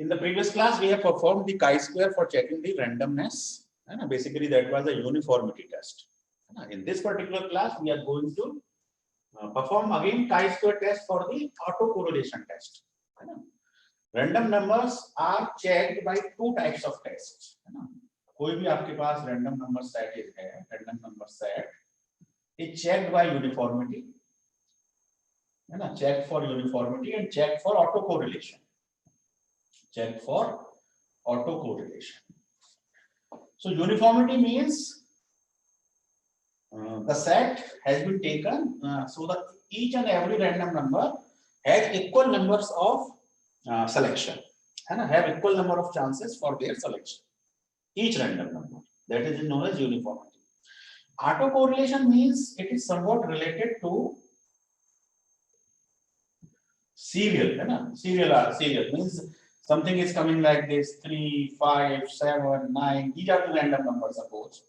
In the previous class, we have performed the chi-square for checking the randomness. And basically, that was a uniformity test. In this particular class, we are going to perform again chi-square test for the autocorrelation test. Random numbers are checked by two types of tests. कोई भी आपके पास random number set है, random number set is checked by uniformity, है ना? Checked for uniformity and checked for autocorrelation. Check for autocorrelation. So uniformity means the set has been taken so that each and every random number has equal numbers of selection and have equal number of chances for their selection. Each random number, that is known as uniformity. Autocorrelation means it is somewhat related to serial. Serial means something is coming like this: 3, 5, 7, 9. These are the random numbers, suppose,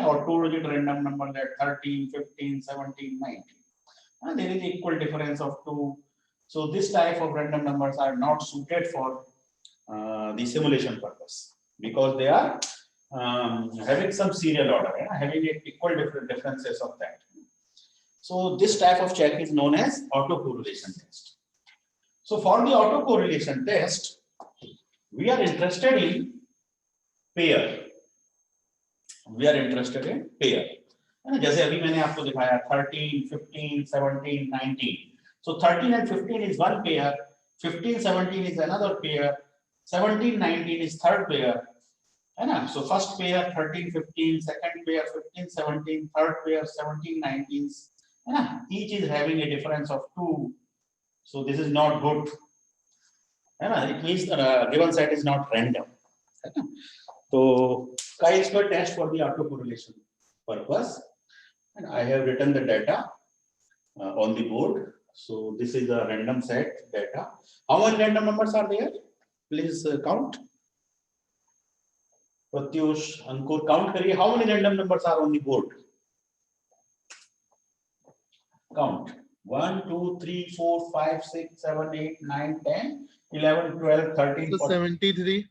or two-digit random number like 13, 15, 17, 19. And there is equal difference of 2. So this type of random numbers are not suited for the simulation purpose because they are having some serial order, having equal differences of that. So this type of check is known as autocorrelation test. So for the autocorrelation test, we are interested in pair. We are interested in pair. जैसे अभी मैंने आपको दिखाया 13, 15, 17, 19. So 13 and 15 is one pair, 15, 17 is another pair, 17, 19 is third pair. So first pair 13, 15, second pair 15, 17, third pair 17, 19. Each is having a difference of 2. So this is not good. It means the given set is not random. So chi-square test for the autocorrelation purpose. And I have written the data on the board. So this is the random set data. How many random numbers are there? Please count. Pratyush, Ankur, count kariye. How many random numbers are on the board? Count. 1, 2, 3, 4, 5, 6, 7, 8, 9, 10, 11, 12, 13, so 14. 73.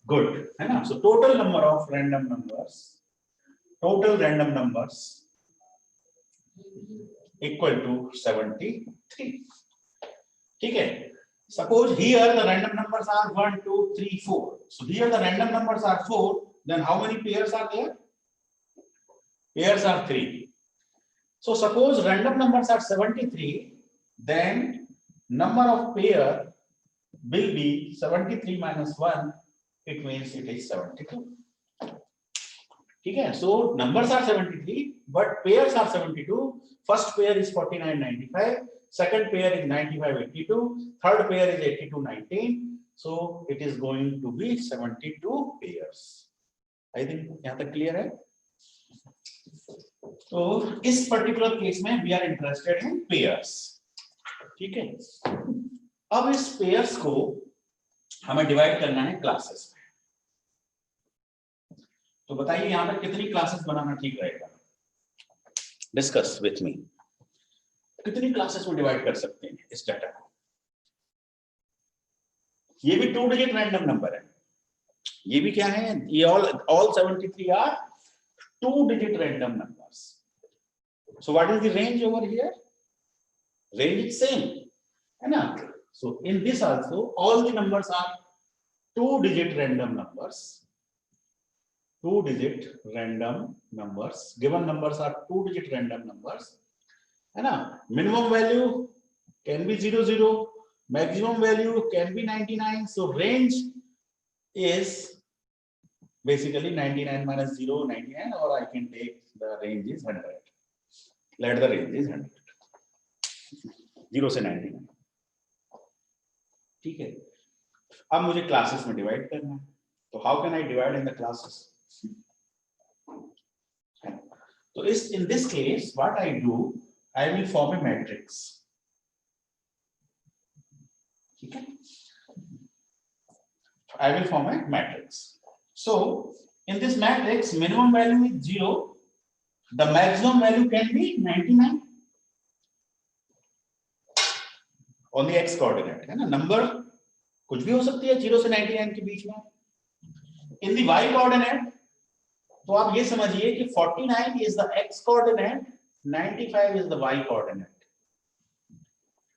Good. So total number of random numbers, total random numbers equal to 73. Okay. Suppose here the random numbers are 1, 2, 3, 4. So here the random numbers are 4. Then how many pairs are there? Pairs are 3. So suppose random numbers are 73. Then number of pair will be 73 minus 1. It means it is 72. Okay. So numbers are 73, but pairs are 72. First pair is 4995. Second pair is 9582. Third pair is 8219. So it is going to be 72 pairs. I think यहाँ तक clear है. तो इस particular case में we are interested in pairs. ठीक है. अब इस pairs को हमें divide करना है classes में. तो बताइए यहाँ पर कितनी classes बनाना ठीक रहेगा? Discuss with me. कितनी classes में divide कर सकते हैं इस data को? ये भी 2-digit random number है. ये भी क्या है? ये all 73 are 2-digit random numbers. So what is the range over here? Range is same, है ना? So in this also all the numbers are 2-digit random numbers. 2-digit random numbers. Given numbers are 2-digit random numbers. है ना? Minimum value can be 00. Maximum value can be 99. So range is basically 99 minus 0, 99, or I can take the range is 100. Let the range is 100. 0 से 99. ठीक है. अब मुझे classes में divide करना है. तो how can I divide in the classes? So in this case, what I do, I will form a matrix. Okay. I will form a matrix. So in this matrix, minimum value is 0. The maximum value can be 99 on the x coordinate. है ना? Number कुछ भी हो सकती है 0 से 99 के बीच में। इन दी y कोऑर्डिनेट तो आप ये समझिए कि 49 is the x coordinate, 95 is the y coordinate.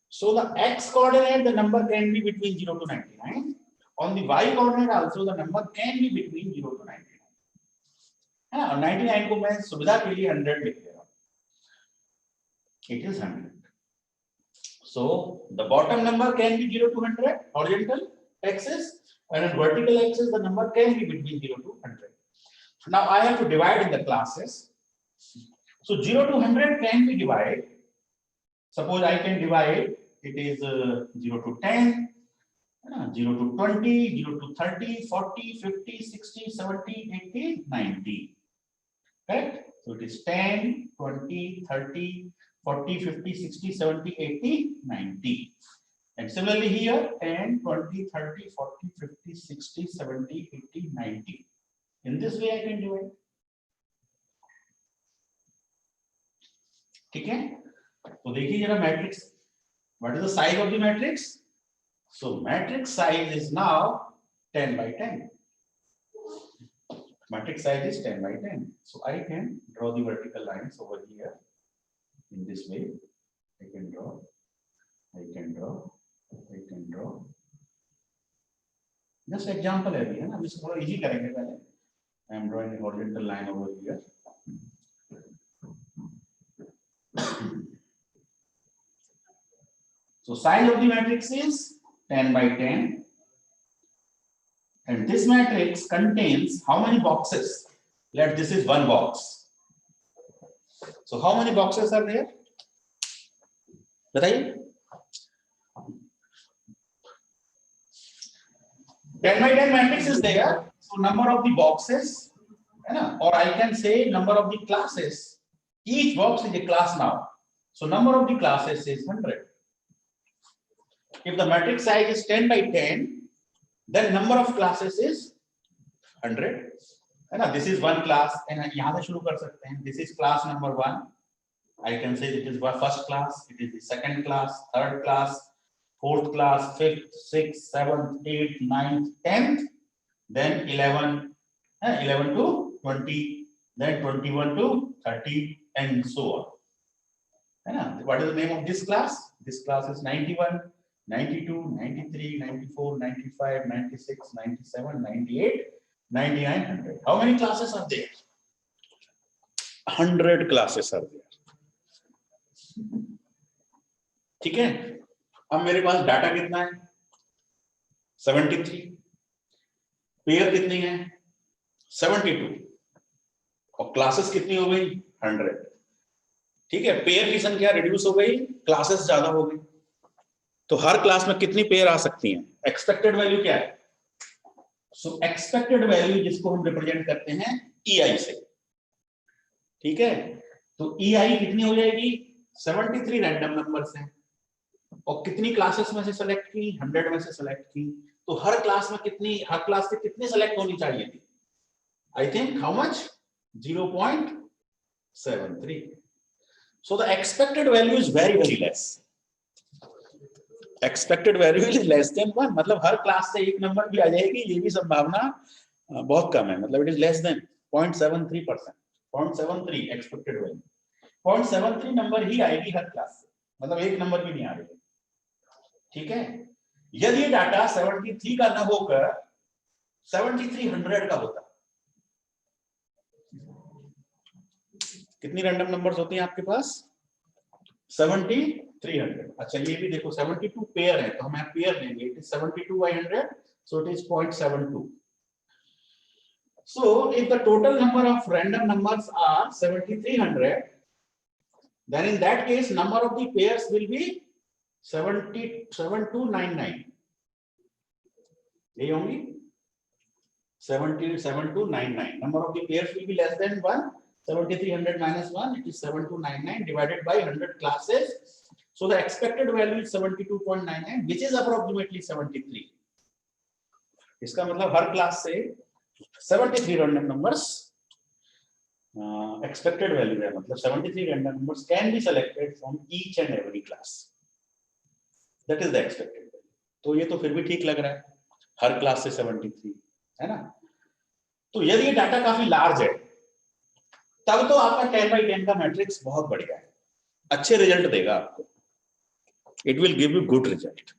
So the x coordinate, the number can be between 0 to 99. On the y coordinate also the number can be between 0 to 99. है और 99 को मैं सुविधा के लिए 100 लिख दे रहा हूँ. It is 100. So the bottom number can be 0 to 100 horizontal axis, and on vertical axis the number can be between 0 to 100. Now I have to divide in the classes. So 0 to 100 can be divided. Suppose I can divide, it is 0 to 10, 0 to 20, 0 to 30, 40, 50, 60, 70, 80, 90. Correct? So it is 10, 20, 30, 40, 50, 60, 70, 80, 90. And similarly here 10, 20, 30, 40, 50, 60, 70, 80, 90. In this way I can divide. ठीक है, तो देखिए जरा matrix, what is the size of the matrix? So matrix size is now 10 by 10. Matrix size is 10 by 10. So I can draw the vertical lines over here in this way. I can draw, I can draw, I can draw. Just example है ना, हम इसको थोड़ा easy करेंगे पहले. I am drawing a horizontal line over here. So size of the matrix is 10 by 10, and this matrix contains how many boxes? Let this is one box. So how many boxes are there? बताइए. 10 by 10 matrix is there. So number of the boxes, है ना? Or I can say number of the classes. Each box is a class now. So number of the classes is 100. If the matrix size is 10 by 10, then number of classes is 100. है ना? This is one class, and यहाँ से शुरू कर सकते हैं. This is class number 1. I can say it is first class. It is the second class, third class, fourth class, fifth, sixth, seventh, eighth, ninth, 10th, then 11, 11 to 20, then 21 to 30, and so on. है ना? What is the name of this class? This class is 91. 92, 93, 94, 95, 96, 97, 98, 99, 100. How many classes are there? 100 classes are there. ठीक है, अब मेरे पास data कितना है? 73. Pair कितनी है? 72. और क्लासेस कितनी हो गई? 100. ठीक है, पेयर की संख्या रिड्यूस हो गई, क्लासेस ज्यादा हो गई. तो हर क्लास में कितनी पेयर आ सकती हैं? एक्सपेक्टेड वैल्यू क्या है? सो एक्सपेक्टेड वैल्यू जिसको हम रिप्रेजेंट करते हैं EI से. ठीक है, तो EI कितनी हो जाएगी? 73 रैंडम नंबर्स हैं, और कितनी क्लासेस में से सेलेक्ट की? 100 में से सेलेक्ट की. तो हर क्लास में कितनी, हर क्लास से कितनी सेलेक्ट होनी चाहिए थी? I think how much? 0.73. So the expected value is very very less. Expected value is less then 1. मतलब हर क्लास से एक नंबर भी आ जाएगी, ये भी संभावना बहुत कम है. मतलब it is less than 0.73%. 0.73 expected value. 0.73 number ही आएगी हर क्लास से, मतलब एक नंबर भी नहीं आ रही है. ठीक है, यदि ये डाटा 73 का न होकर 7300 का होता, कितनी रैंडम नंबर्स होती हैं आपके पास? 7300. अच्छा, ये भी देखो 72 पेयर है, तो हम यहाँ पेयर लेंगे. It is 72 by 100, so it is 0.72. So if the total number of random numbers are 7300, then in that case number of the pairs will be 7299. यही होंगी 7299. Number of the pairs will be less than 1. 7300 minus 1, it is 7299 divided by 100 classes. So the expected value is 72.99, which is approximately 73. इसका मतलब हर class से 73 random numbers expected value है. मतलब 73 random numbers can be selected from each and every class. That is the expected value. तो ये तो फिर भी ठीक लग रहा है, हर क्लास से 73 है ना। तो यदि ये डाटा काफी लार्ज है तब तो आपका 10x10 का मैट्रिक्स बहुत बढ़िया है, अच्छे रिजल्ट देगा आपको, it will give you good result.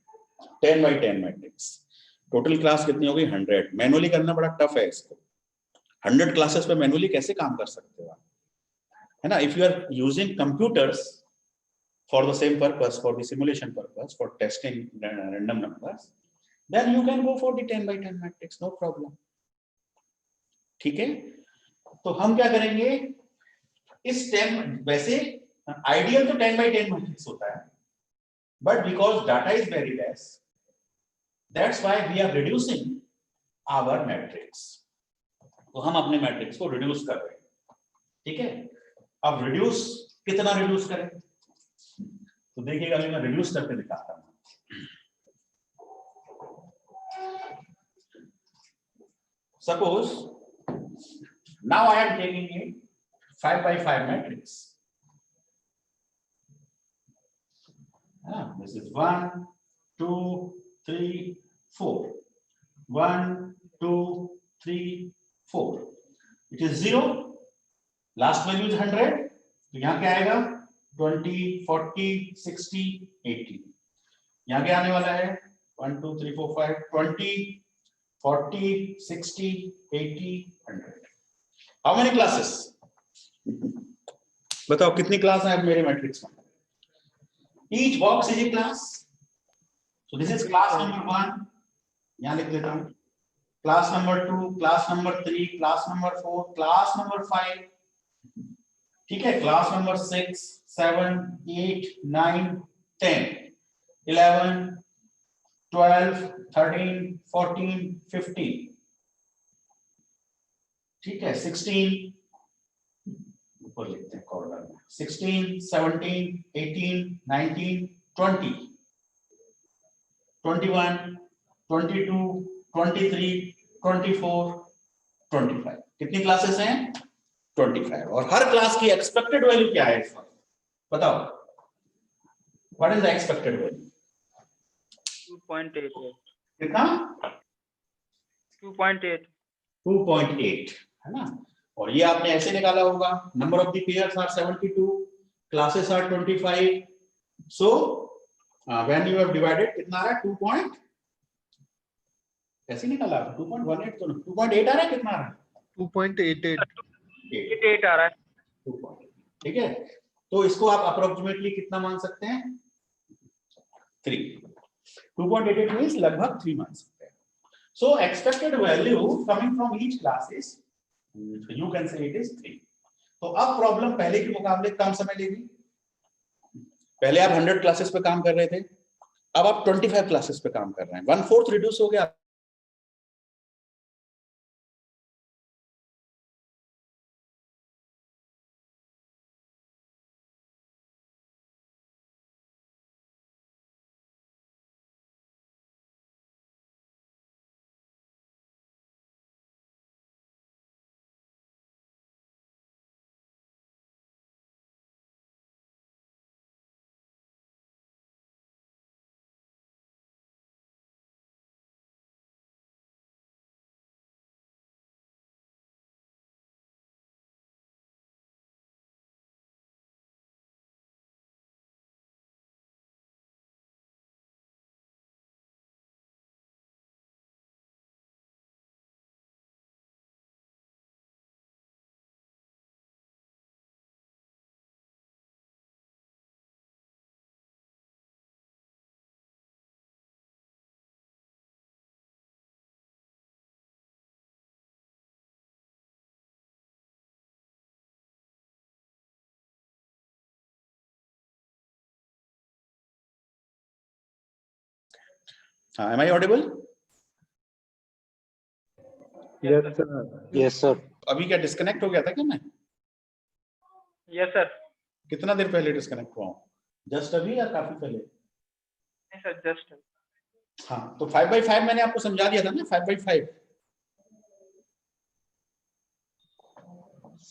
10x10 matrix, total class कितनी होगी 100, मैनुअली करना बड़ा टफ है इसको, 100 क्लासेस पे मैनुअली कैसे काम कर सकते हो आप, है ना। If you are using computers for the same purpose, for the simulation purpose, for testing random numbers, then you can go for the 10x10 matrix, no problem, ठीक है। तो हम क्या करेंगे, इस 10, वैसे आइडियल तो 10x10 मैट्रिक्स होता है, but because data is very less, that's why we are reducing our matrix। तो हम अपने मैट्रिक्स को रिड्यूस कर रहे हैं, ठीक है। अब रिड्यूस कितना रिड्यूस करें, तो देखिएगा अभी मैं रिड्यूस करके दिखाता हूं। Suppose now I am taking a 5x5 matrix, this is 1 2 3 4, 1 2 3 4, it is 0, last value is 100, तो यहां क्या आएगा 20 40 60 80, यहाँ क्या आने वाला है 1 2 3 4 5 20 40 60 80 100। हाउ मेनी क्लासेस, बताओ कितनी क्लास है मेरे मैट्रिक्स में, each box is a class, so this is class number 1, यहाँ लिख देता हूँ, class number 2, class number 3, class number 4, class number 5, ठीक है, क्लास नंबर 6 7 8 9 10 11 12 13 14 15, ठीक है, 16 ऊपर लिखते हैं कॉर्नर में, 16 17 18 19 20 21 22 23 24 25, कितनी क्लासेस हैं 25, और हर क्लास की एक्सपेक्टेड वैल्यू क्या है इस वक्त, बताओ, what is the expected value, 2.8 कितना 2.8 है ना। और ये आपने ऐसे निकाला होगा, number of the pairs are 72, classes are 25, so when you have divided कितना आ रहा है 2 पॉइंट, ऐसे निकाला 2.18 तो 2.8 आ रहा है, कितना आ रहा है 2.88 आ रहा है 2. ठीक है, तो इसको आप अप्रोक्सीमेटली कितना मान सकते हैं 3, 2.88 मींस लगभग 3 मान सकते हैं। So expected value coming from each class is, you can say it is 3. तो अब प्रॉब्लम पहले के मुकाबले कम समय लेगी, पहले आप 100 क्लासेस पे काम कर रहे थे, अब आप 25 क्लासेस पे काम कर रहे हैं, 1/4 रिड्यूस हो गया। हाँ, am I audible? Yes sir. अभी क्या डिस्कनेक्ट हो गया था क्या मैं? Yes sir. कितना देर पहले डिस्कनेक्ट हुआ हूँ? जस्ट अभी या काफी पहले? नहीं सर, जस्ट। हाँ, तो 5/5 मैंने आपको समझा दिया था ना, 5/5।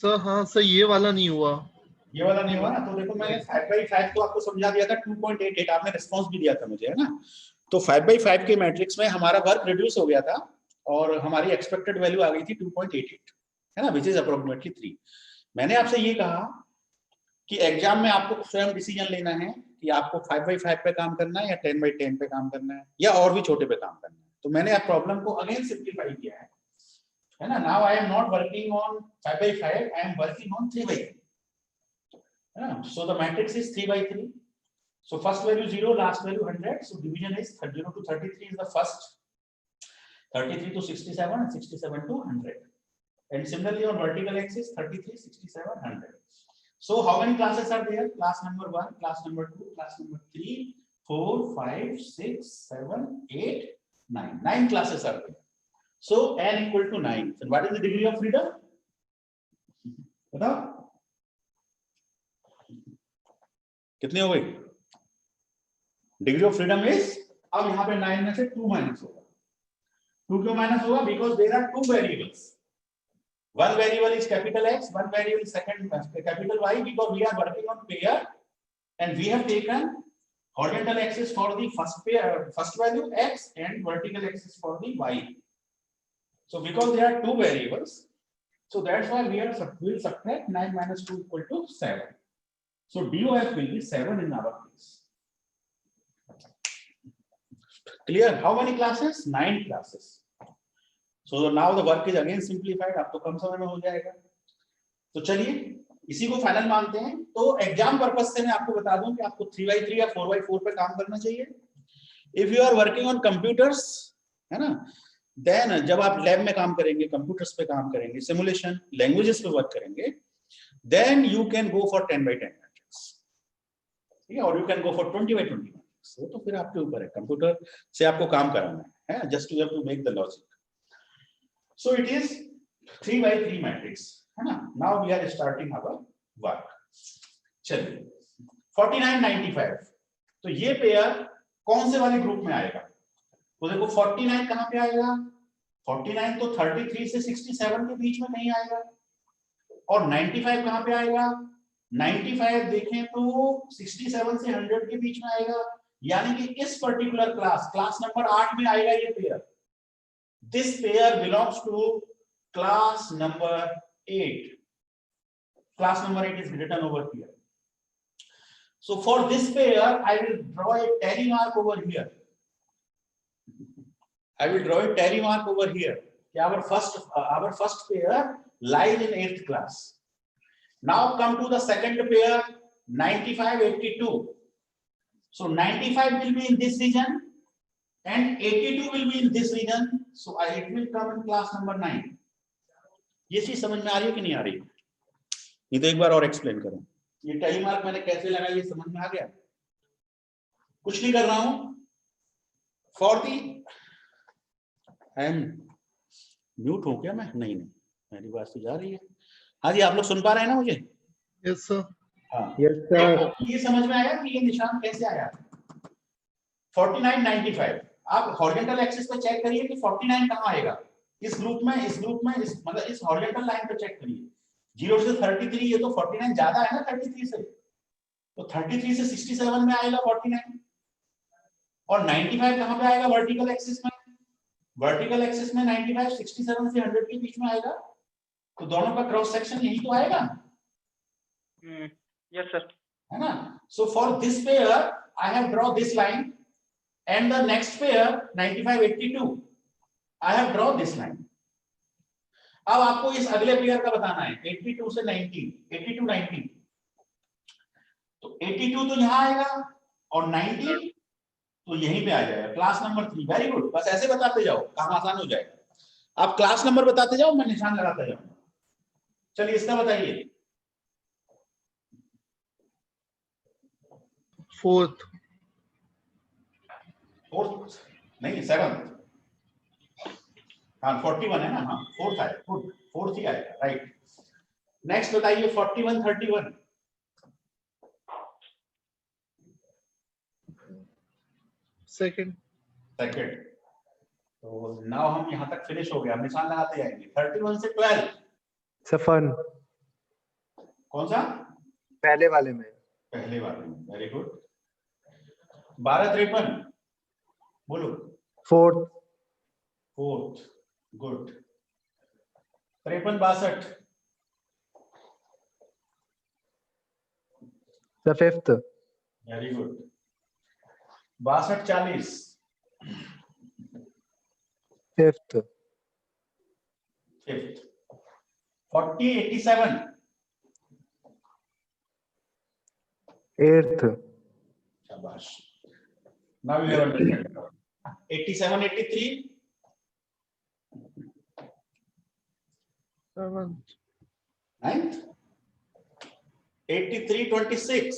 सर हाँ सर, ये वाला नहीं हुआ, ये वाला नहीं हुआ ना, तो देखो मैंने 5/5 तो आपको समझा दिया था 2.88, आपने रिस्पांस भी दिया था मुझे, है ना। तो 5/5 के मैट्रिक्स में हमारा वर्क रिड्यूस हो गया था और हमारी एक्सपेक्टेड वैल्यू आ गई थी 2.88, है ना, विच इज अप्रोक्सीमेटली 3। मैंने आपसे ये कहा कि एग्जाम में आपको स्वयं डिसीजन लेना है कि आपको 5/5 पे काम करना है या 10/10 पे काम करना है या और भी छोटे पे काम करना है। तो मैंने आप प्रॉब्लम को अगेन सिंप्लीफाई किया है ना। Now I am not working on 5/5, I am working on 3/3, है ना। So the matrix is 3/3. So first value 0, last value 100. So division is 0 to 33 is the first, 33 to 67, and 67 to 100. And similarly on vertical axis 33, 67, 100. So how many classes are there? Class number 1, class number 2, class number 3, 4, 5, 6, 7, 8, 9. 9 classes are there. So n equal to 9. So what is the degree of freedom? बताओ कितने हो गए? Degree of freedom is, अब यहाँ पे 9 में से 2 minus होगा। 2 क्यों माइनस होगा? Because there are 2 variables, one variable is capital X, one variable second capital Y, because we are working on pair and we have taken horizontal axis for the first pair, first value X, and vertical axis for the Y. So because there are 2 variables, so that's why we will subtract 9 minus 2 equal to 7. So DOF will be 7 in our case. Clear? How many classes? 9 classes. So now the work is again simplified. आपको कम समय में हो जाएगा। तो चलिए इसी को final मानते हैं। तो एग्जाम पर्पस से मैं आपको बता दूं कि आपको 3/3 या 4/4 पे काम करना चाहिए। If you are working on computers, है ना, देन जब आप लैब में काम करेंगे, कंप्यूटर्स पे काम करेंगे, सिमुलेशन लैंग्वेजेस पे वर्क करेंगे, then you can go for 10/10 matrix, ठीक है, और यू कैन गो फॉर 20/20। वो तो फिर आपके ऊपर है, कंप्यूटर से आपको काम कराना है, just you have to make the logic. So it is 3/3 matrix, है ना। Now we are starting our work. चलिए 49, 95, तो ये पेयर कौन से वाले ग्रुप में आएगा? तो देखो 49 कहां पे आएगा? 49 तो 33 से 67 के बीच में कहीं आएगा। और 95 कहां पे आएगा? 95 देखें तो 67 से 100 के बीच में आएगा। यानी कि इस पर्टिकुलर क्लास नंबर 8 में आएगा ये pair. This pair belongs to class number 8। Class number 8 is written over here. So for this pair I will draw a tally mark over here. I will draw a tally mark over here. Our first pair lies in 8th class. Now come to the second pair, 95, 82. So 95 will be in this region and 82 will be in this region. So it will come in class number 9. ये चीज समझ में आ रही है कि नहीं आ रही? ये तो एक बार और एक्सप्लेन करो। ये टैली मार्क मैंने कैसे लगाया, ये समझ में आ गया? कुछ नहीं कर रहा हूं। For the I am mute हो क्या मैं? नहीं, मेरी बात तो जा रही है। हाँ जी, आप लोग सुन पा रहे हैं ना मुझे? Yes sir. हाँ यस सर। ये समझ में आया कि ये निशान कैसे आया? 49, 95 आप हॉरिजॉन्टल एक्सिस पे चेक करिए कि 49 कहां आएगा। इस ग्रुप में मतलब इस हॉरिजॉन्टल लाइन पे चेक करिए। 0 से 33, ये तो 49 ज्यादा है ना 33 से, तो 33 से 67 में आएगा 49। और 95 कहां पे आएगा? वर्टिकल एक्सिस में। वर्टिकल एक्सिस में 95 67 से 100 के बीच में आएगा। तो दोनों का क्रॉस सेक्शन यही तो आएगा। यस सर, है ना। So for this pair I have draw this line and the next pair 95, 82 I have draw this line. अब आपको इस अगले पेयर का बताना है 82 से 90, 82, 90। तो 82 तो यहां आएगा और 90 तो यहीं पे आ जाएगा, क्लास नंबर 3। वेरी गुड, बस ऐसे बताते जाओ, काम आसान हो जाएगा। आप क्लास नंबर बताते जाओ, मैं निशान लगाता जाऊंगा। चलिए इसका बताइए। 4th नहीं 7th। हाँ 41 है ना। हाँ 4th आया, 4th ही आएगा, राइट। नेक्स्ट बताइए 41, 31। सेकंड। तो नाउ हम यहाँ तक फिनिश हो गया, हम निशान लगाते जाएंगे। 31 से 12 सफन कौन सा? पहले वाले में। Very good. 12, 53 बोलो। fourth, fourth, good. 53-62, the fifth, very good. 62-40, fifth, fifth. 40-87, eighth, शाबाश। Now you have understand. 87-83, seventh, ninth। 83-26,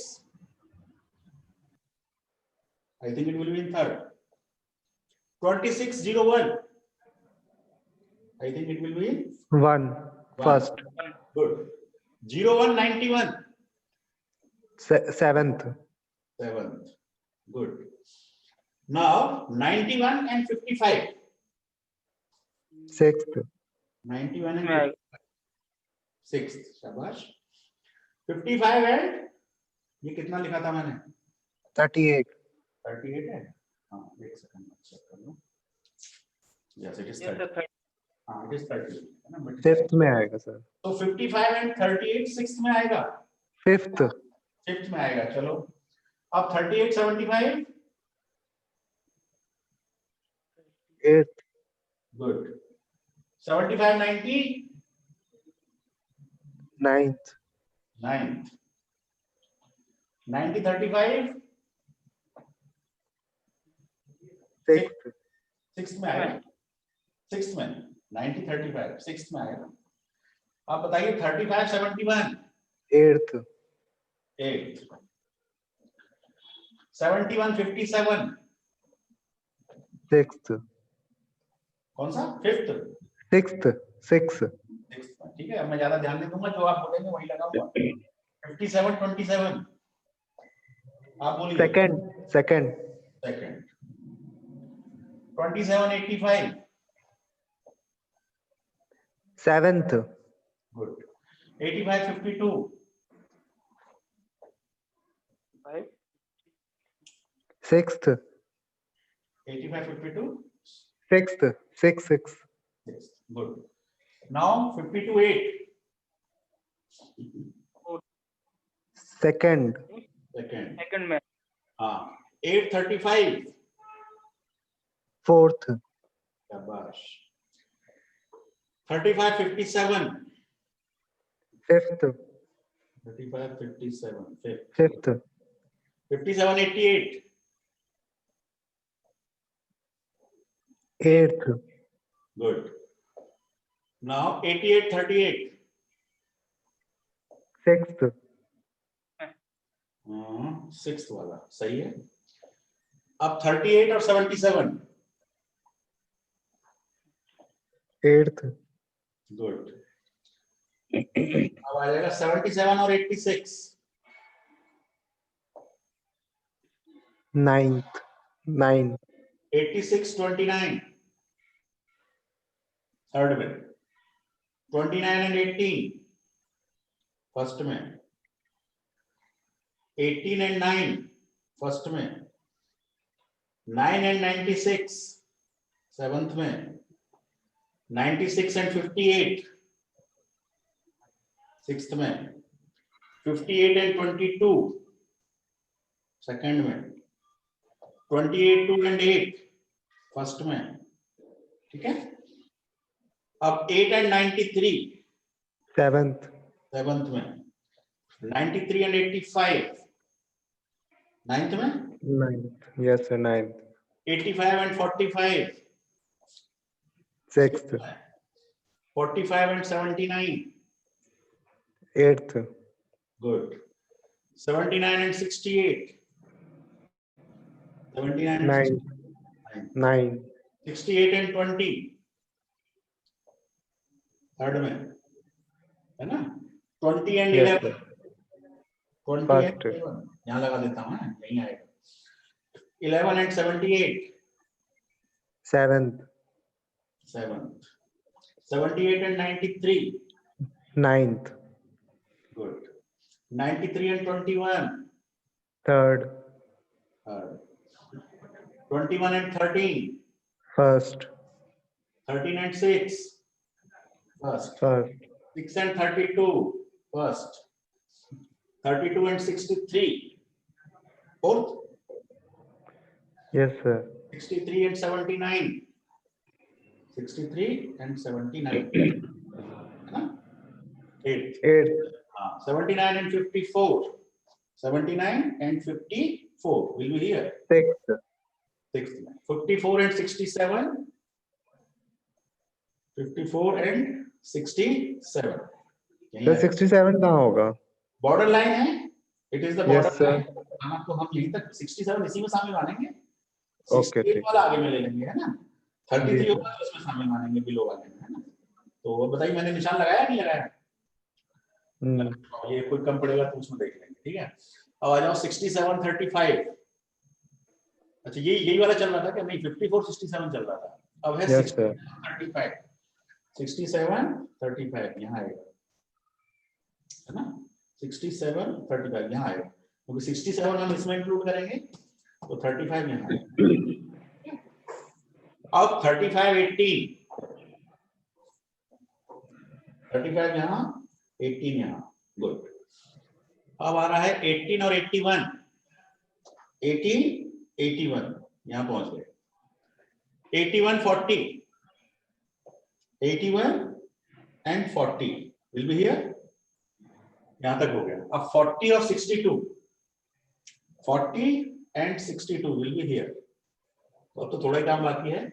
I think it will be in third। 26-01, I think it will be in one, first, good। 01-91, seventh, seventh, good। Now 91 and 55, sixth, 91 and में आएगा। 6th, शाबाश। 55 and ये कितना लिखा था मैंने? 38, 38 है। हाँ, एक सेकंड चेक कर लो। Yes, it is Yes 30। sir, हाँ, it is 38 है ना, but fifth में आएगा सर, तो 55 and 38 6th में आएगा, fifth, 5th में आएगा। चलो अब 38-75, eighth, good. 75-90, ninth, 9th। 90-35, sixth, 6th में आएगा, 6th में। 90-35 6th में आएगा। आप बताइए 35-71, eighth, 8th। 71-57, sixth, कौन सा? 5th, sixth, sixth, 6th में। ठीक है, अब मैं ज्यादा ध्यान नहीं दूंगा, जो आप बोलेंगे वही लगाऊंगा। 57-27, आप बोलिए। second, second, second. 27-85, seventh, good. 85-52, 5, sixth, 85-52, sixth, sixth, sixth, 6th, good. Now 52-8, second, second. second में हाँ। 8-35, fourth, शाबाश। 35-57, fifth, 35-57, 5th। fifth, 57-88, eighth, good. Now 88-38, sixth, 6th वाला सही है। अब 38 और 77, eighth, गुड। अब आ जाएगा 77 और 86, ninth, nine, 86-29, थर्ड में। 29 and 18, फर्स्ट में। 18 and 9, फर्स्ट में। 9 and 96, सेवंथ में। 96 and 58, सिक्स्थ में। 58 and 22, सेकंड में। 28 and 8, फर्स्ट में। ठीक है। अब 8 and 93, seventh, सेवंथ में। 93 and 85, नाइन्थ में। ninth, yes sir, ninth, 85 and 45, sixth, 45 and 79, eighth, good. 79 and 68, 79 and ninth, 69, nine, 68 and 20, third में है ना। 20 and yes 11, sir, 20 first, and 11, यहाँ लगा देता हूँ, नहीं आएगा। 11 and 78, seventh, seventh। 78 and 93, ninth, good. 93 and 21, third, third। 21 and 13, First. 13 and 6, first. First. 6 and 32, first. 32 and 63, fourth. Yes, sir. 63 and 79, 63 and 79, है ना? Eighth. 8th. 79 and 54, 79 and 54 will be here. 6th. 54 and 67, 54 and 67. तो 67 कहाँ होगा? Border line है, it is the Yes, border sir. Line. हाँ, तो हम यहीं तक 67 इसी में शामिल मानेंगे। Okay, 68 ठीक। वाला आगे में ले लेंगे, है ना? 33 जी। होगा तो उसमें शामिल मानेंगे बिलो वाले में, है ना? तो वो बताइए, मैंने निशान लगाया नहीं लगाया? ये कोई कम पड़ेगा तो उसमें देख लेंगे, ठीक है? अब आ जाओ 67 35। अच्छा, ये यही वाला चल रहा था क्या? नहीं, 54 67 चल रहा था। अब है Yes, sir. 65, 67 35 यहाँ आएगा, है ना? 67 35 यहाँ आएगा, क्योंकि 67 हम इसमें इंक्लूड करेंगे तो 35 यहाँ आएगा। अब 35 18, 35 यहाँ, 18 यहाँ, गुड। अब आ रहा है 18 और 81, 18 81 यहाँ पहुंच गए। 81 40, 81 and 40 will be here, यहां तक हो गया। अब 40 और 62, 40 and 62 will be here। अब तो थोड़ा ही काम बाकी है,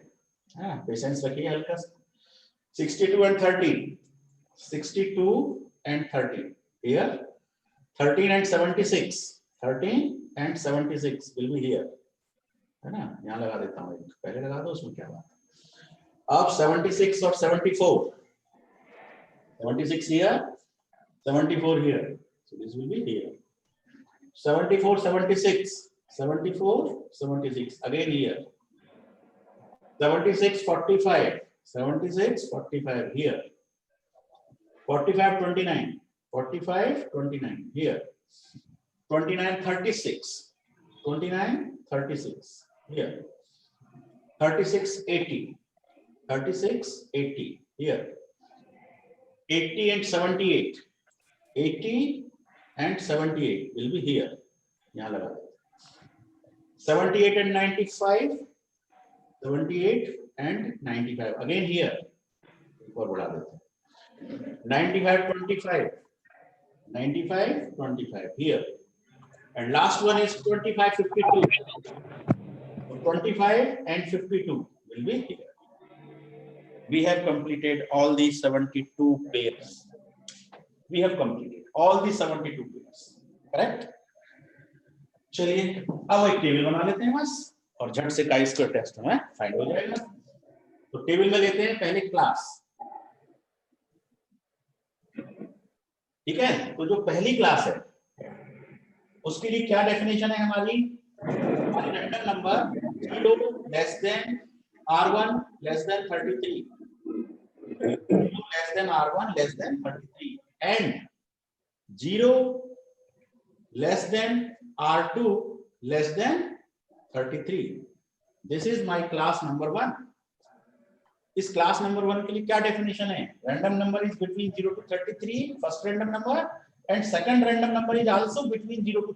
हाँ, पेशेंस रखिए हल्का सा। 62 and 30, 62 and 30 here, 13 and 76, 13 and 76 will be here, है ना? यहाँ लगा देता हूँ, पहले लगा दो, उसमें क्या बात है। अब 76 और 74, 76 here, 74 here, so this will be here। 74 76, 74 76 again here। 76 45, 76 45 here। 45 29, 45 29 here। 29 36, 29 36 here। 36 80, 36 80 here। 80 and 78, 80 and 78 will be here, यहाँ लगा दो। 78 and 95, 78 and 95 again here, एक और बढ़ा देते हैं। 95 25, 95 25 here, and last one is 25 52, so 25 and 52 will be here। We have completed all these 72 pairs, we have completed all these 72 pairs, correct? चलिए अब एक टेबल बना लेते हैं बस, और झट से का स्क्वायर टेस्ट में फाइंड हो जाएगा। तो टेबल में लेते हैं पहले क्लास, ठीक है? तो जो पहली क्लास है उसके लिए क्या डेफिनेशन है हमारी? Random number 0 less than R1 less than 33, 0 less than R1 less than 33 and 0 less than R2 less than 33। This is my class number 1। इस क्लास नंबर 1 के लिए क्या डेफिनेशन है? Random number is between 0 to 33, first random number, and second random number is also between 0 to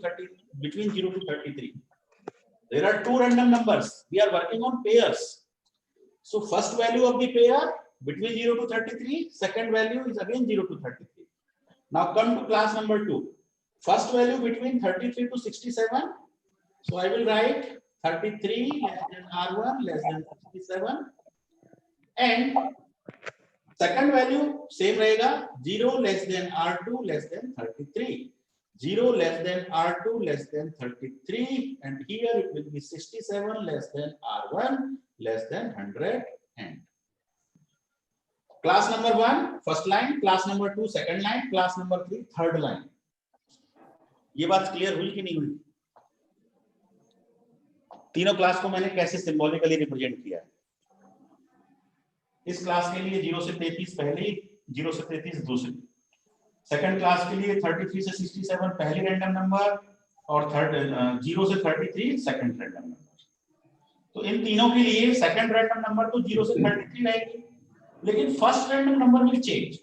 33। There are two random numbers, we are working on pairs, so first value of the pair between 0 to 33, second value is again 0 to 33। now come to class number 2, first value between 33 to 67, so I will write 33 less than R1 less than 67, and second value same रहेगा, 0 less than R2 less than 33, 0 less than R2 less than 33, and here it will be 67 less than R1 less than 100 and class number 1 first line, class number 2 second line, class number 3 third line। ये बात clear हुई कि नहीं हुई? तीनों class को मैंने कैसे सिंबॉलिकली रिप्रेजेंट किया है? इस क्लास के लिए 0 से 33 पहली, 0 से 33 दूसरी, सेकंड क्लास के लिए 33 से 67 पहली रैंडम नंबर, और थर्ड 0 से 33 सेकंड रैंडम नंबर। तो इन तीनों के लिए सेकंड रैंडम नंबर तो 0 से 33 रहेगी, लेकिन first random number will change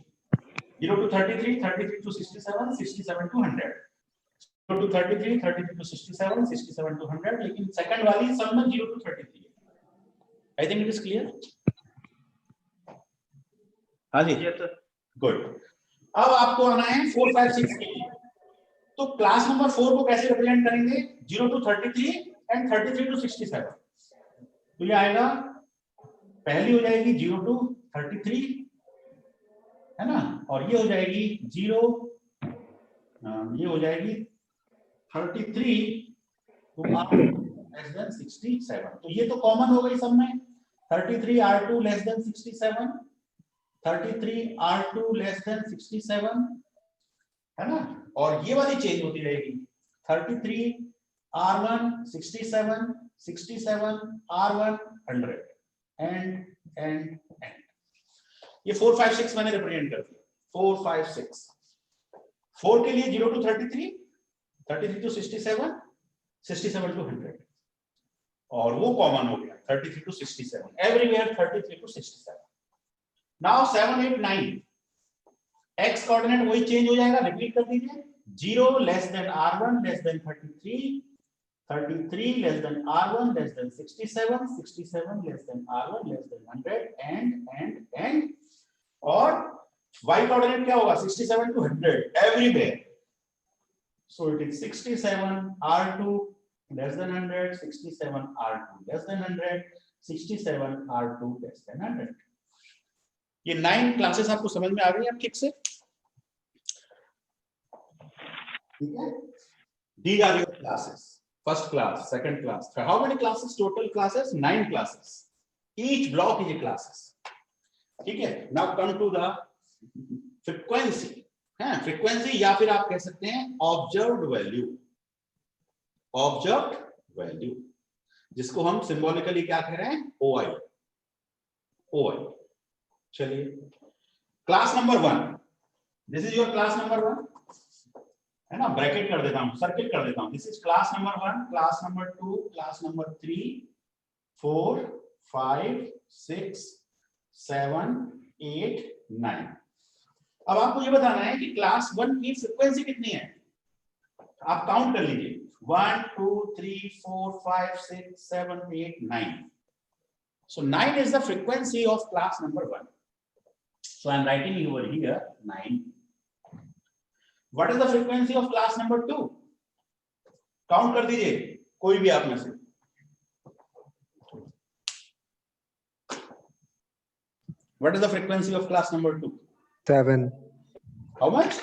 0 to 33, 33 to 67, 67 to 100, 0 to 33, 33 to 67, 67 to 100, लेकिन सेकंड वाली सब में 0 to 33 है। I think it is clear. हाँ जी, Yes, sir. गुड। अब आपको आना है 4, 5, 6 के लिए। तो क्लास नंबर 4 को कैसे रिप्रेजेंट करेंगे? 0 to 33 एंड 33 to 67। तो ये आएगा, पहली हो जाएगी 0 to 33, है ना, और ये हो जाएगी 0, ये हो जाएगी 33 to less than 67। तो ये तो कॉमन हो गई सब में, 33 R2 less than 67, 33 R2 less than 67, है ना, और ये वाली चेंज होती रहेगी 33 R1 67, 67 R1 100 एंड ये 4, 5, 6 मैंने रिप्रेजेंट कर दिया। 4, 5, 6 4 के लिए 0 to 33, 33 to 67, 67 to 100, और वो कॉमन हो गया 33 to 67, everywhere 33 to 67। Now 7, 8, 9 x coordinate वही चेंज हो जाएगा, रिपीट कर दीजिए। 0 less than R1 less than 33, 33 less than R1 less than 67, 67 less than R1 less than 100 and और y coordinate क्या होगा? 67 to 100 everywhere, so it is 67 R2 less than 100, 67 R2 less than 100, 67 R2 less than 100। ये 9 classes आपको समझ में आ गई अब ठीक से? ठीक है, these are your classes, first class, second class, third. How many classes? Total classes 9 classes, each block is a classes। ठीक है, now come to the frequency, है frequency, या फिर आप कह सकते हैं observed value, observed value, जिसको हम सिंबॉलिकली क्या कह रहे हैं? OI, OI। चलिए, class number 1, this is your class number 1, है ना, ब्रैकेट कर देता हूं, सर्किल कर देता हूं, this is class number 1, class number 2, class number 3, 4, 5, 6, 7, 8, 9। अब आपको ये बताना है कि क्लास 1 की फ्रीक्वेंसी कितनी है। आप काउंट कर लीजिए, 1, 2, 3, 4, 5, 6, 7, 8, 9। So 9 is the frequency of class number 1. So I am writing over here 9. What is the frequency of class number 2? Count कर दीजिए कोई भी आप में से। What is the frequency of class number 2? 7. How much?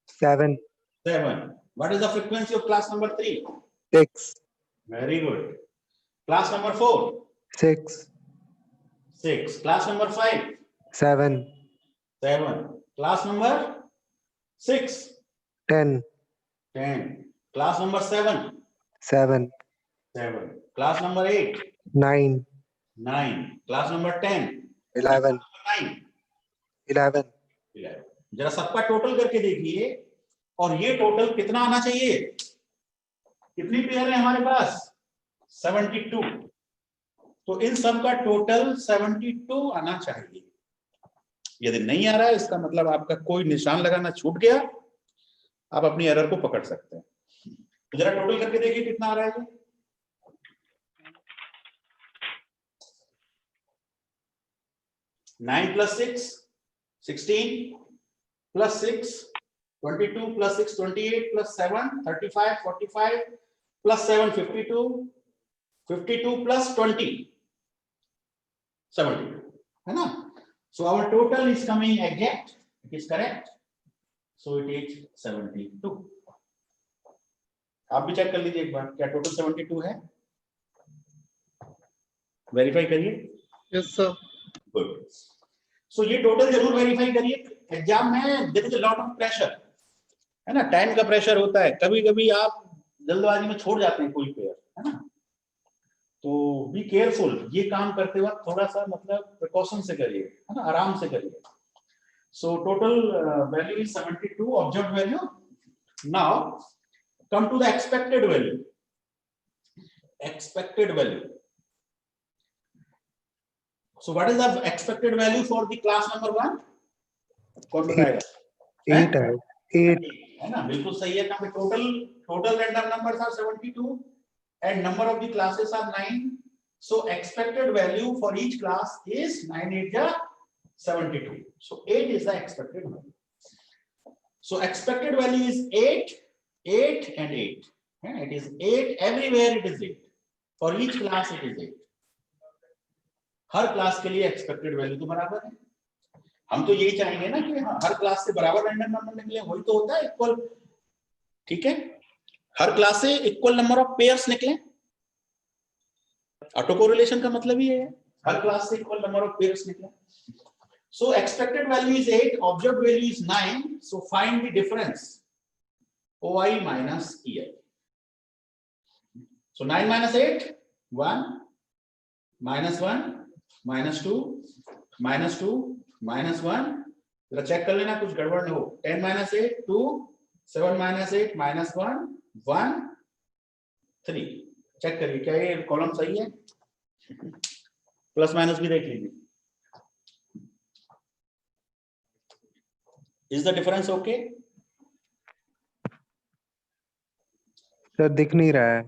7. 7. What is the frequency of class number 3? 6. Very good. Class number 4? 6. 6. Class number 5? 7. 7. Class number 6? 10. 10. Class number 7? 7. 7. Class number 8? 9. 9. Class number 10? 11. 9. 11. 11। जरा सबका total करके देखिए, और ये total कितना आना चाहिए? कितनी पेयर है हमारे पास? 72। तो इन सब का टोटल 72 आना चाहिए। यदि नहीं आ रहा है, इसका मतलब आपका कोई निशान लगाना छूट गया, आप अपनी एरर को पकड़ सकते हैं। तो जरा टोटल करके देखिए कितना आ रहा है। 9 plus 6, 16 plus 6, 22 plus 6, 28 plus 7, 35, 45 plus 7, 52, 52 plus 20, 72, है ना? So our total is coming exact, it is correct, so it is 72। आप भी चेक कर लीजिए एक बार, क्या टोटल 72 है? वेरीफाई करिए। Yes, sir. गुड। सो ये टोटल जरूर वेरीफाई करिए, एग्जाम में there is a lot of pressure, है ना, टाइम का प्रेशर होता है, कभी कभी आप जल्दबाजी में छोड़ जाते हैं कोई पेयर, है ना, तो बी केयरफुल, ये काम करते वक्त थोड़ा सा मतलब प्रिकॉशन से करिए, है ना, आराम से करिए। So total value is 72 observed value. Now come to the expected value. Expected value, So what is the expected value for the class number 1? कौन बताएगा? 8 है 8 है ना, बिल्कुल सही है ना। Total random numbers are 72 and number of the classes are 9. So expected value for each class is 9 8 ja 72. So 8 is the expected value. So expected value is 8, 8 and 8. Yeah, it is 8 everywhere. It is 8 for each class. It is 8. Her class के लिए expected value तो बराबर है। हम तो यही चाहेंगे ना कि हर क्लास से बराबर रैंडम नंबर निकले, वही तो होता है इक्वल। ठीक है, हर क्लास से इक्वल नंबर ऑफ पेयर्स निकले। ऑटो कोरिलेशन का मतलब ही है हर क्लास से इक्वल नंबर ऑफ पेयर्स निकले। सो expected value is 8, observed value is 9, so find the difference OI minus EI. So 9 minus 8 1 minus 1 minus 2 minus 2 minus 1, जरा check कर लेना कुछ गड़बड़ न हो। 10 minus 8 2, 7 minus 8 minus 1 1 3, चेक करिए क्या ये कॉलम सही है। प्लस माइनस भी देख लीजिए। Is the difference okay? Sir दिख नहीं रहा है।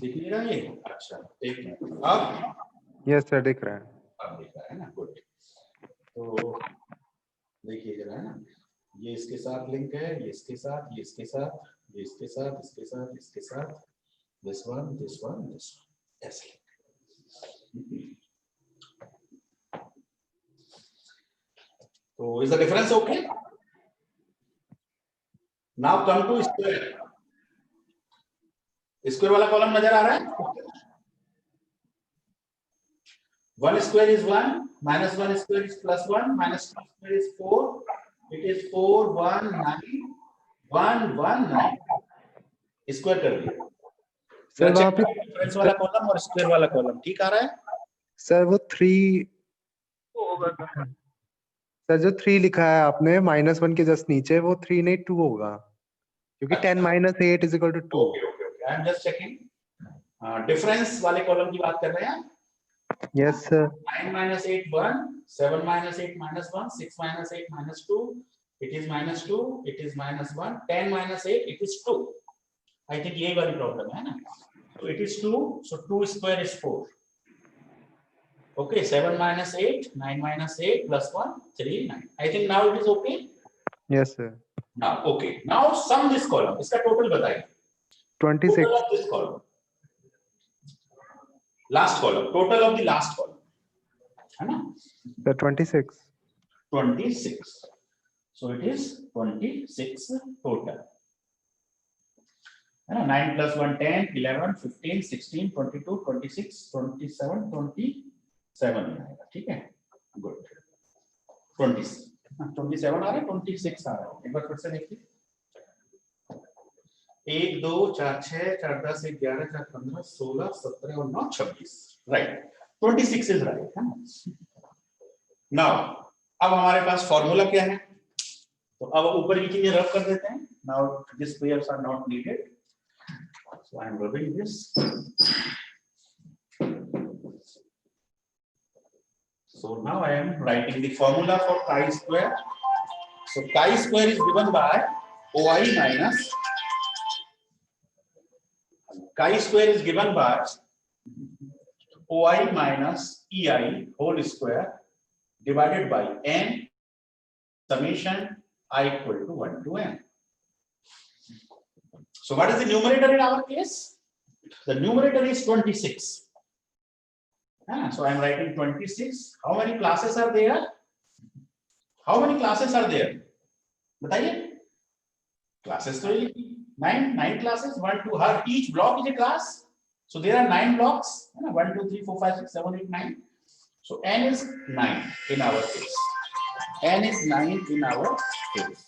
दिख नहीं रहा है? अच्छा एक मिनट, अब यस सर दिख रहा है। अब दिख रहा है ना, गुड। तो देखिए जरा, है ना, ये इसके साथ लिंक है, ये इसके साथ, ये इसके साथ, ये इसके साथ, इसके साथ, इसके साथ, this one this one this one, ऐसे। तो is the difference okay? Now come to square. Square वाला कॉलम नजर आ रहा है? 1 square is 1, minus 1 square is plus 1, minus 2 square is 4. It is 4 1 9 1 1 9। Square कर दिया सर वहाँ पे डिफरेंस वाला कॉलम और स्क्वायर वाला कॉलम ठीक आ रहा है? सर वो 3 होगा सर। सर जो 3 लिखा है आपने -1 के जस्ट नीचे, वो 3 नहीं 2 होगा, क्योंकि 10 - 8 = 2। Okay okay okay, I am just checking. Difference वाले कॉलम की बात कर रहे हैं। Yes sir. 9 minus 8 1, 7 minus 8 minus 1, 6 minus 8 minus 2, it is minus 2, it is minus 1, 10 minus 8 it is 2। I think यही वाली प्रॉब्लम है ना। So it is 2, so 2 square is 4। Okay, 7 minus 8, 9 minus 8 plus 1 3 9। I think now it is okay। Yes sir. Now okay, now sum this column, इसका total बताइए। 26 Total of this column, last column, total of the last column, है ना? Sir 26 26, so it is 26 total, है ना? 9 plus 1 10 11 15 16 22 26 27 27 आएगा। ठीक है, good. 27 आ रहा है, 26 आ रहा है। एक बार फिर से देखिए, 1 2 4 6 4 10 11 4 15 16 17 और 9 26, राइट। 26 इज राइट, है ना? नाउ अब हमारे पास फॉर्मूला क्या है, तो अब ऊपर की चीजें रब कर देते हैं। Now this pairs are not needed, so I am rubbing this. So now I am writing the formula for chi square. So chi square is given by OI minus, chi square is given by OI minus EI whole square divided by n summation I equal to 1 to n. So what is the numerator in our case? The numerator is 26. So I am writing 26. How many classes are there? How many classes are there? बताइए। Classes तो 9 classes, 1 2, her each block is a class. So there are 9 blocks. 1 2 3 4 5 6 7 8 9. So n is 9 in our case. N is 9 in our case.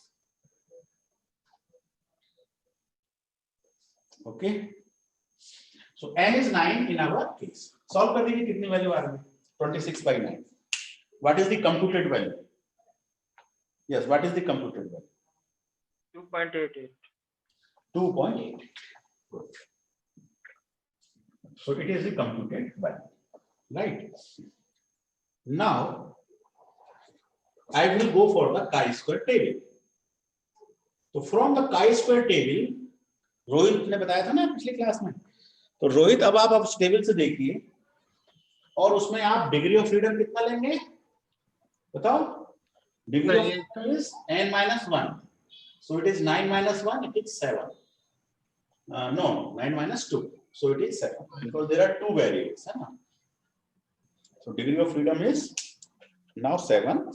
Okay. So n is 9 in our case. Solve कर दीजिए, कितनी value आ रही है? 26 by 9. What is the computed value? Yes, what is the computed value? 2.88. 2.8. Good. So it is the computed value, right? Now I will go for the chi-square table. तो from the chi-square table, Rohit ने बताया था ना पिछली class में, तो रोहित अब आप उस टेबल से देखिए और उसमें आप डिग्री ऑफ फ्रीडम कितना लेंगे बताओ? Degree of freedom is n minus 1, so it is 9 minus 1, it is 7. No, 9 minus 2, so it is 7 because there are two variables, है ना? So degree of freedom is now 7.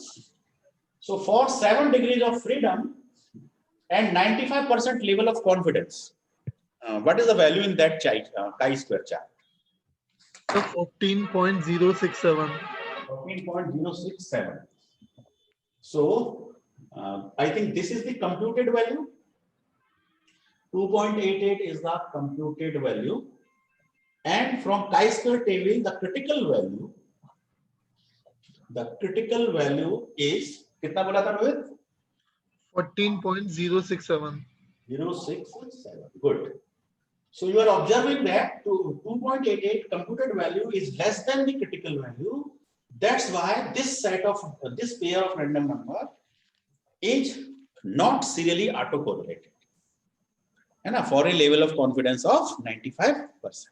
So for 7 degrees of freedom and 95% level of confidence, what is the value in that chi-square chart? So 14.067. 14.067. So I think this is the computed value. 2.88 is the computed value, and from chi-square table the critical value is कितना बोला था Rohit? 14.067. 067. Good. So you are observing that 2.88 computed value is less than the critical value. That's why this pair of random number is not serially autocorrelated. And for a level of confidence of 95%.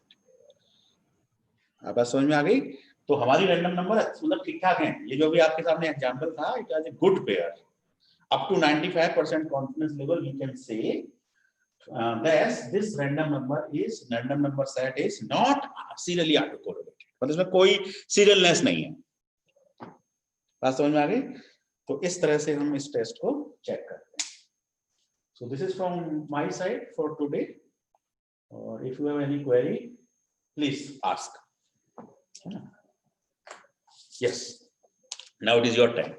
अब बात समझ में आ गई? तो हमारी random number मतलब ठीक ठाक हैं. ये जो भी आपके सामने एग्जांपल था, it was a good pair. Up to 95% confidence level, we can say that this random number set is not serially autocorrelated. मतलब इसमें कोई serialness नहीं है. बात समझ में आ गई? तो इस तरह से हम इस टेस्ट को चेक करते हैं. So this is from my side for today. Or if you have any query, please ask. Yes. Now it is your time.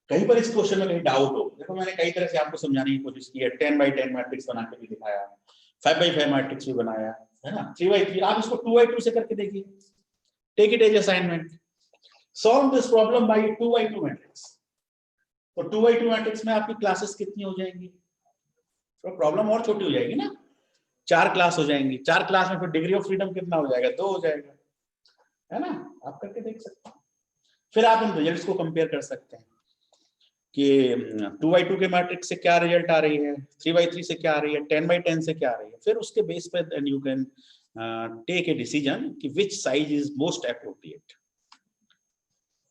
कहीं पर इस क्वेश्चन में कहीं डाउट हो, देखो मैंने कई तरह से आपको समझाने की कोशिश की है. 10 by 10 मैट्रिक्स बना के भी दिखाया, 5 by 5 मैट्रिक्स भी बनाया, है ना? 3 by 3. आप इसको 2 by 2 से करके देखिए. Take it as assignment. Solve this problem by 2 by 2 matrix. तो 2 by 2 मैट्रिक्स में आपकी क्लासेस कितनी हो जाएंगी? तो प्रॉब्लम और छोटी हो जाएगी ना. 4 क्लास हो जाएंगी. 4 क्लास में फिर डिग्री ऑफ फ्रीडम कितना हो जाएगा? 2 हो जाएगा, है ना? आप करके देख सकते हैं. फिर आप इन रिजल्ट्स को कंपेयर कर सकते हैं कि 2 by 2 के मैट्रिक्स से क्या रिजल्ट आ रही है, 3 by 3 से क्या आ रही है, 10 by 10 से क्या आ रही है. फिर उसके बेस पे then you can take a decision कि which size is most appropriate.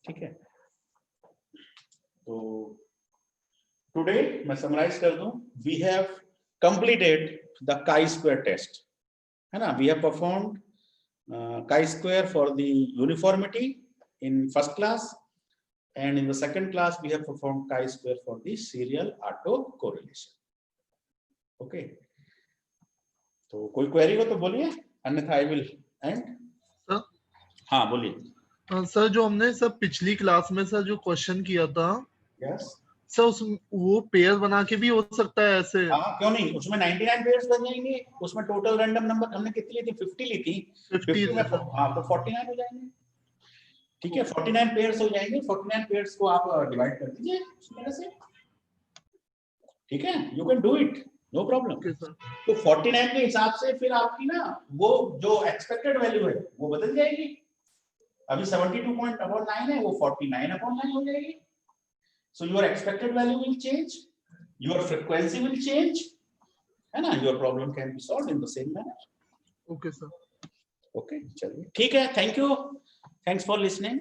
ठीक है. तो टुडे मैं समराइज कर दूं, we have completed the chi-square test, है ना? We have performed chi-square for the uniformity in first class, and in the second class we have performed chi-square for the serial autocorrelation. Okay. तो कोई query हो तो बोलिए, अन्यथा I will end. Sir, हाँ बोलिए. सर जो हमने सर पिछली क्लास में सर जो क्वेश्चन किया था, Yes. सर उस वो पेयर बना के भी हो सकता है ऐसे? हाँ क्यों नहीं, उसमें 99 पेयर्स बन जाएंगे. उसमें टोटल रैंडम नंबर हमने कितनी ली थी? 50 ली थी. 50 में हाँ तो 49 हो जाएंगे. ठीक है, 49 पेयर्स हो जाएंगे. 49 पेयर्स को आप डिवाइड कर दीजिए इस तरह से. ठीक है, you can do it, no problem. तो 49 के हिसाब से फिर आपकी ना वो जो एक्सपेक्टेड वैल्यू है वो बदल जाएगी. अभी 72.9 है, वो 49/9 हो जाएगी. So your expected value will change, your frequency will change, है ना? Your problem can be solved in the same manner. Okay sir. Okay, चलिए ठीक है. Thank you. Thanks for listening.